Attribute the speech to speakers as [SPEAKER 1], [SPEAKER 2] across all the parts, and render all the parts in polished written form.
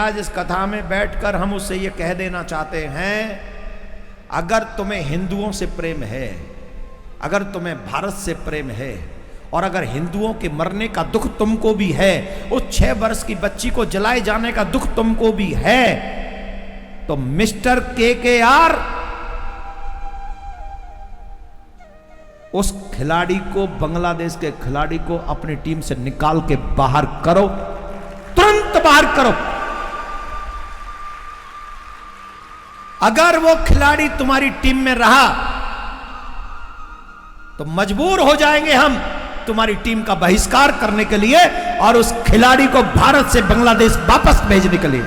[SPEAKER 1] आज इस कथा में बैठकर हम उससे ये कह देना चाहते हैं, अगर तुम्हें हिंदुओं से प्रेम है, अगर तुम्हें भारत से प्रेम है, और अगर हिंदुओं के मरने का दुख तुमको भी है, उस 6 वर्ष की बच्ची को जलाए जाने का दुख तुमको भी है, तो मिस्टर KKR उस खिलाड़ी को, बांग्लादेश के खिलाड़ी को अपनी टीम से निकाल के बाहर करो, तुरंत बाहर करो। अगर वो खिलाड़ी तुम्हारी टीम में रहा तो मजबूर हो जाएंगे हम तुम्हारी टीम का बहिष्कार करने के लिए और उस खिलाड़ी को भारत से बांग्लादेश वापस भेजने के लिए।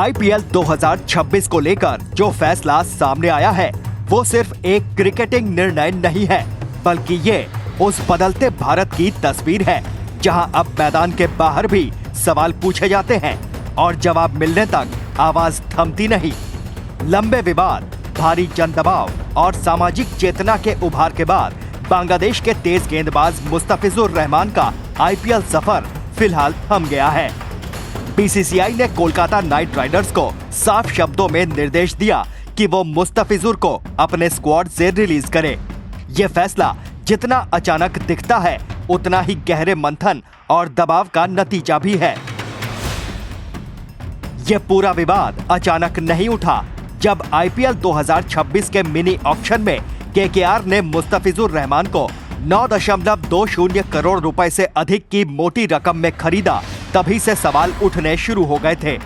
[SPEAKER 2] IPL 2026 को लेकर जो फैसला सामने आया है वो सिर्फ एक क्रिकेटिंग निर्णय नहीं है, बल्कि ये उस बदलते भारत की तस्वीर है जहां अब मैदान के बाहर भी सवाल पूछे जाते हैं और जवाब मिलने तक आवाज थमती नहीं। लंबे विवाद, भारी जन दबाव और सामाजिक चेतना के उभार के बाद बांग्लादेश के तेज गेंदबाज मुस्तफिजुर रहमान का IPL सफर फिलहाल थम गया है। BCCI ने कोलकाता नाइट राइडर्स को साफ शब्दों में निर्देश दिया कि वो मुस्तफिजुर को अपने स्क्वाड से रिलीज करे। ये फैसला जितना अचानक दिखता है उतना ही गहरे मंथन और दबाव का नतीजा भी है। ये पूरा विवाद अचानक नहीं उठा जब IPL 2026 के मिनी ऑक्शन में KKR ने मुस्तफिजुर रहमान को 9.20 करोड़ रुपए से अधिक की मोटी रकम में खरीदा, तभी से सवाल उठने शुरू हो गए थे।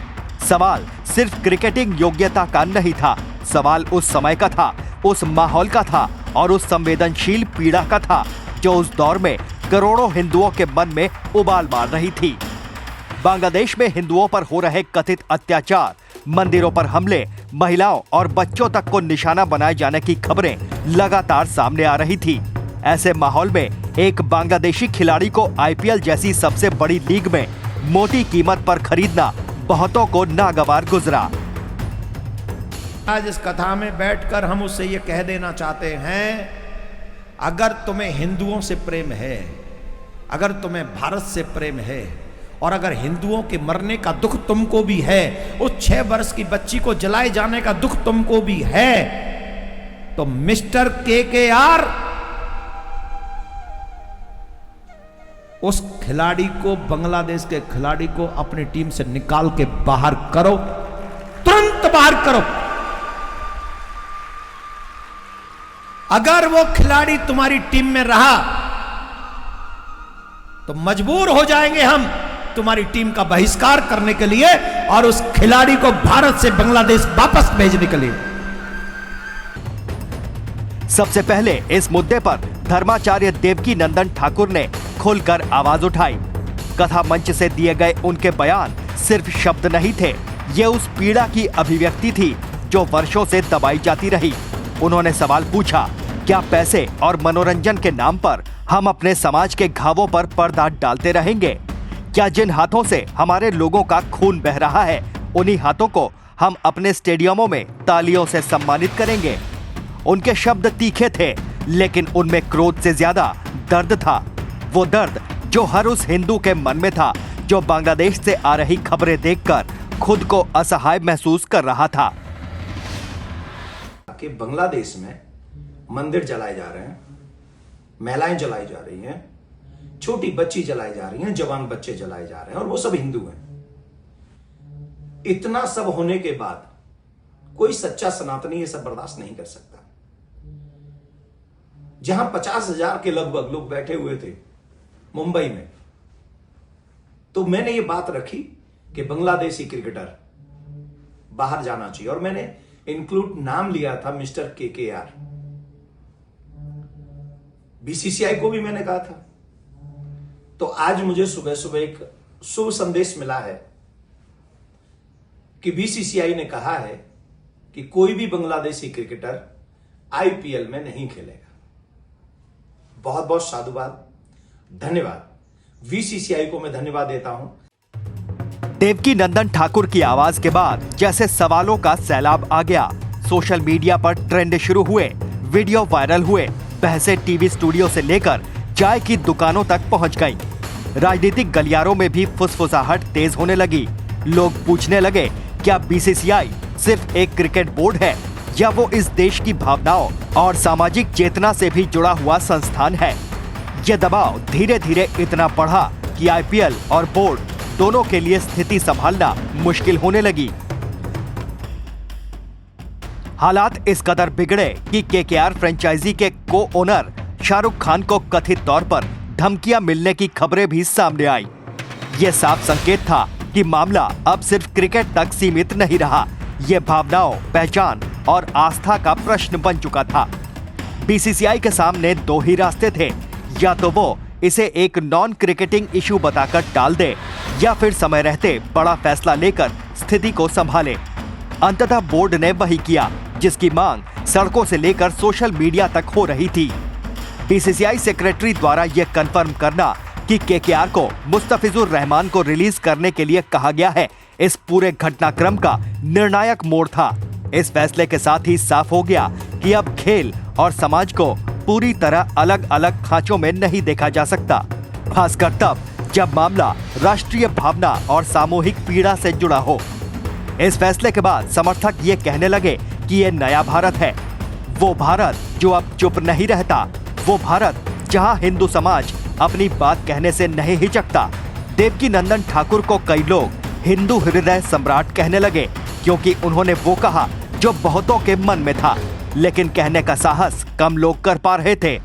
[SPEAKER 2] सवाल सिर्फ क्रिकेटिंग योग्यता का नहीं था, सवाल उस समय का था, उस माहौल का था और उस संवेदनशील पीड़ा का था जो उस दौर में करोड़ों हिंदुओं के मन में उबाल मार रही थी। बांग्लादेश में हिंदुओं पर हो रहे कथित अत्याचार, मंदिरों पर हमले, महिलाओं और बच्चों तक को निशाना बनाए जाने की खबरें लगातार सामने आ रही थी। ऐसे माहौल में एक बांग्लादेशी खिलाड़ी को IPL जैसी सबसे बड़ी लीग में मोटी कीमत पर खरीदना बहुतों को नागवार गुजरा।
[SPEAKER 1] आज इस कथा में बैठकर हम उससे ये कह देना चाहते हैं, अगर तुम्हें हिंदुओं से प्रेम है, अगर तुम्हें भारत से प्रेम है, और अगर हिंदुओं के मरने का दुख तुमको भी है, उस 6 वर्ष की बच्ची को जलाए जाने का दुख तुमको भी है, तो मिस्टर KKR उस खिलाड़ी को, बांग्लादेश के खिलाड़ी को अपनी टीम से निकाल के बाहर करो, तुरंत बाहर करो। अगर वो खिलाड़ी तुम्हारी टीम में रहा तो मजबूर हो जाएंगे हम तुम्हारी टीम का बहिष्कार करने के लिए और उस खिलाड़ी को भारत से बांग्लादेश वापस भेजने के लिए।
[SPEAKER 2] सबसे पहले इस मुद्दे पर धर्माचार्य देवकी नंदन ठाकुर ने खुलकर आवाज उठाई। कथा मंच से दिए गए उनके बयान सिर्फ शब्द नहीं थे, ये उस पीड़ा की अभिव्यक्ति थी जो वर्षों से दबाई जाती रही। उन्होंने सवाल पूछा, क्या पैसे और मनोरंजन के नाम पर हम अपने समाज के घावों पर पर्दा डालते रहेंगे? क्या जिन हाथों से हमारे लोगों का खून बह रहा है, उन्हीं हाथों को हम अपने स्टेडियमों में तालियों से सम्मानित करेंगे? उनके शब्द तीखे थे, लेकिन उनमें क्रोध से ज्यादा दर्द था। वो दर्द जो हर उस हिंदू के मन में था जो बांग्लादेश से आ रही खबरें देखकर खुद को असहाय महसूस कर रहा था।
[SPEAKER 1] कि बांग्लादेश में मंदिर जलाए जा रहे हैं, महिलाएं जलाई जा रही हैं, छोटी बच्ची जलाई जा रही हैं, जवान बच्चे जलाए जा रहे हैं, और वो सब हिंदू हैं। इतना सब होने के बाद कोई सच्चा सनातनी ये सब बर्दाश्त नहीं कर सकता। जहां 50,000 के लगभग लोग बैठे हुए थे मुंबई में, तो मैंने ये बात रखी कि बांग्लादेशी क्रिकेटर बाहर जाना चाहिए, और मैंने इंक्लूड नाम लिया था मिस्टर KKR। BCCI को भी मैंने कहा था। तो आज मुझे सुबह सुबह एक शुभ संदेश मिला है कि BCCI ने कहा है कि कोई भी बांग्लादेशी क्रिकेटर IPL में नहीं खेलेगा। बहुत बहुत साधुवाद, धन्यवाद। BCCI को मैं धन्यवाद देता हूं।
[SPEAKER 2] देवकी नंदन ठाकुर की आवाज के बाद जैसे सवालों का सैलाब आ गया। सोशल मीडिया पर ट्रेंड शुरू हुए, वीडियो वायरल हुए, बहसें टीवी स्टूडियो से लेकर चाय की दुकानों तक पहुंच गई। राजनीतिक गलियारों में भी फुसफुसाहट तेज होने लगी। लोग पूछने लगे, क्या बीसीसीआई सिर्फ एक क्रिकेट बोर्ड है या वो इस देश की भावनाओं और सामाजिक चेतना से भी जुड़ा हुआ संस्थान है। ये दबाव धीरे धीरे इतना बढ़ा कि आईपीएल और बोर्ड दोनों के लिए स्थिति संभालना मुश्किल होने लगी। हालात इस कदर बिगड़े कि केकेआर फ्रेंचाइजी के को ओनर शाहरुख खान को कथित तौर पर धमकियां मिलने की खबरें भी सामने आई। ये साफ संकेत था कि मामला अब सिर्फ क्रिकेट तक सीमित नहीं रहा, ये भावनाओं, पहचान और आस्था का प्रश्न बन चुका था। बीसीसीआई के सामने दो ही रास्ते थे, या तो वो इसे एक नॉन क्रिकेटिंग इशू बताकर टाल दे या फिर समय रहते बड़ा फैसला लेकर स्थिति को संभाले। अंततः बोर्ड ने वही किया, जिसकी मांग सड़कों से लेकर सोशल मीडिया तक हो रही थी। बीसीसीआई सेक्रेटरी द्वारा यह कंफर्म करना कि केकेआर को मुस्तफिजुर रहमान को रिलीज करने के लिए कहा गया है, इस पूरे घटनाक्रम का निर्णायक मोड़ था। इस फैसले के साथ ही साफ हो गया कि अब खेल और समाज को पूरी तरह अलग अलग खांचों में नहीं देखा जा सकता, खासकर तब जब मामला राष्ट्रीय भावना और सामूहिक पीड़ा से जुड़ा हो। इस फैसले के बाद समर्थक ये कहने लगे कि ये नया भारत है, वो भारत जो अब चुप नहीं रहता, वो भारत जहां हिंदू समाज अपनी बात कहने से नहीं हिचकता। देवकीनंदन ठाकुर को कई लोग हिंदू हृदय सम्राट कहने लगे, क्योंकि उन्होंने वो कहा जो बहुतों के मन में था, लेकिन कहने का साहस कम लोग कर पा रहे थे।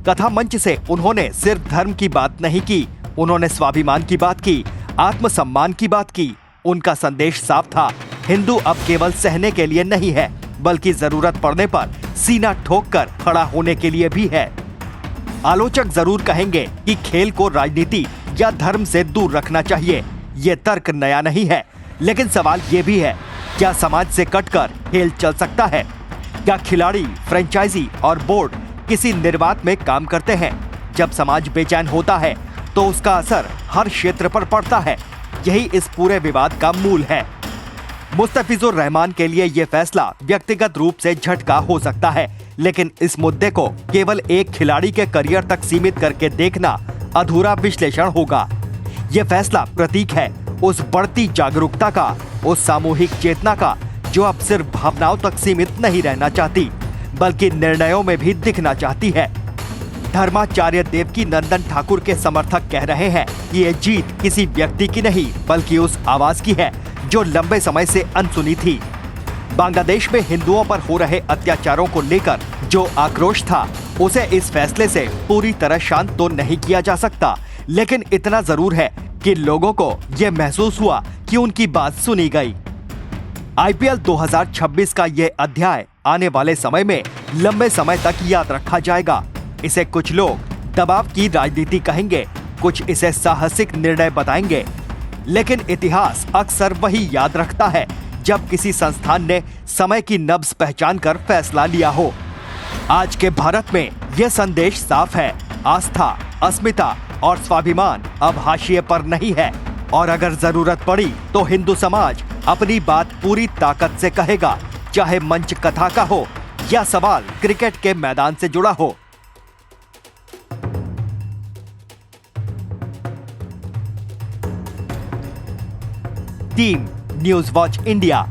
[SPEAKER 2] कथा मंच से उन्होंने सिर्फ धर्म की बात नहीं की, उन्होंने स्वाभिमान की बात की, आत्मसम्मान की बात की। उनका संदेश साफ था, हिंदू अब केवल सहने के लिए नहीं है, बल्कि जरूरत पड़ने पर सीना ठोक कर खड़ा होने के लिए भी है। आलोचक जरूर कहेंगे कि खेल को राजनीति या धर्म से दूर रखना चाहिए, ये तर्क नया नहीं है, लेकिन सवाल ये भी है, क्या समाज से कटकर खेल चल सकता है? क्या खिलाड़ी, फ्रेंचाइजी और बोर्ड किसी निर्वात में काम करते हैं? जब समाज बेचैन होता है तो उसका असर हर क्षेत्र पर पड़ता है। यही इस पूरे विवाद का मूल है। मुस्तफिजुर रहमान के लिए यह फैसला व्यक्तिगत रूप से झटका हो सकता है, लेकिन इस मुद्दे को केवल एक खिलाड़ी के करियर तक सीमित करके देखना अधूरा विश्लेषण होगा। यह फैसला प्रतीक है उस बढ़ती जागरूकता का, उस सामूहिक चेतना का जो अब सिर्फ भावनाओं तक सीमित नहीं रहना चाहती, बल्कि निर्णयों में भी दिखना चाहती है। धर्माचार्य देवकीनंदन ठाकुर के समर्थक कह रहे हैं कि ये जीत किसी व्यक्ति की नहीं, बल्कि उस आवाज की है जो लंबे समय से अनसुनी थी। बांग्लादेश में हिंदुओं पर हो रहे अत्याचारों को लेकर जो आक्रोश था, उसे इस फैसले से पूरी तरह शांत तो नहीं किया जा सकता, लेकिन इतना जरूर है कि लोगों को यह महसूस हुआ कि उनकी बात सुनी गई। आईपीएल 2026 का यह अध्याय आने वाले समय में लंबे समय तक याद रखा जाएगा। इसे कुछ लोग दबाव की राजनीति कहेंगे, कुछ इसे साहसिक निर्णय बताएंगे, लेकिन इतिहास अक्सर वही याद रखता है जब किसी संस्थान ने समय की नब्ज पहचान कर फैसला लिया हो। आज के भारत में यह संदेश साफ है, आस्था, अस्मिता और स्वाभिमान अब हाशिए पर नहीं है, और अगर जरूरत पड़ी तो हिंदू समाज अपनी बात पूरी ताकत से कहेगा, चाहे मंच कथा का हो या सवाल क्रिकेट के मैदान से जुड़ा हो। Team news watch India.